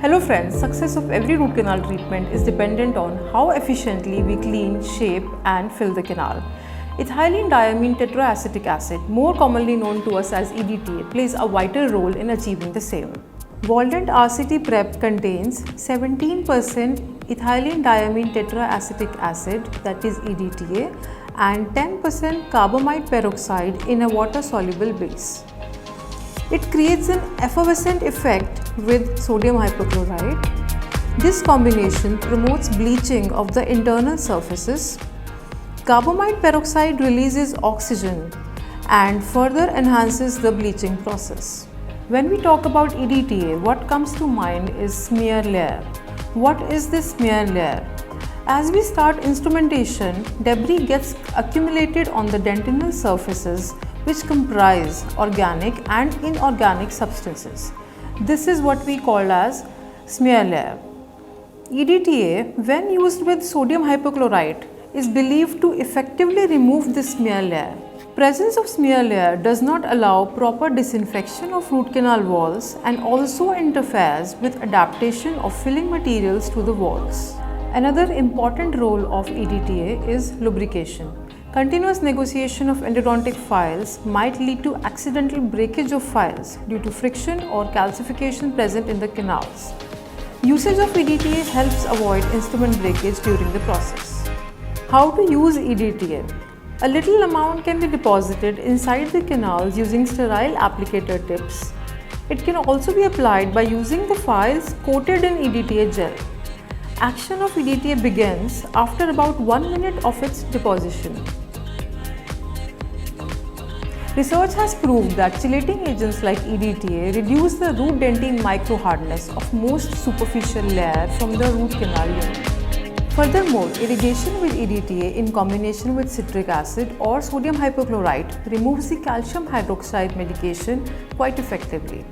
Hello friends, success of every root canal treatment is dependent on how efficiently we clean, shape and fill the canal. Ethylenediaminetetraacetic acid, more commonly known to us as EDTA, plays a vital role in achieving the same. Waldent RCT Prep contains 17% ethylenediaminetetraacetic acid, that is EDTA, and 10% Carbamide Peroxide in a water-soluble base. It creates an effervescent effect with sodium hypochlorite. This combination promotes bleaching of the internal surfaces. Carbamide peroxide releases oxygen and further enhances the bleaching process. When we talk about EDTA, what comes to mind is smear layer. What is this smear layer? As we start instrumentation, debris gets accumulated on the dentinal surfaces, which comprise organic and inorganic substances. This is what we call as smear layer. EDTA, when used with sodium hypochlorite, is believed to effectively remove this smear layer. Presence of smear layer does not allow proper disinfection of root canal walls and also interferes with adaptation of filling materials to the walls. Another important role of EDTA is lubrication. Continuous negotiation of endodontic files might lead to accidental breakage of files due to friction or calcification present in the canals. Usage of EDTA helps avoid instrument breakage during the process. How to use EDTA? A little amount can be deposited inside the canals using sterile applicator tips. It can also be applied by using the files coated in EDTA gel. Action of EDTA begins after about 1 minute of its deposition. Research has proved that chelating agents like EDTA reduce the root dentine microhardness of most superficial layer from the root canal unit. Furthermore, irrigation with EDTA in combination with citric acid or sodium hypochlorite removes the calcium hydroxide medication quite effectively.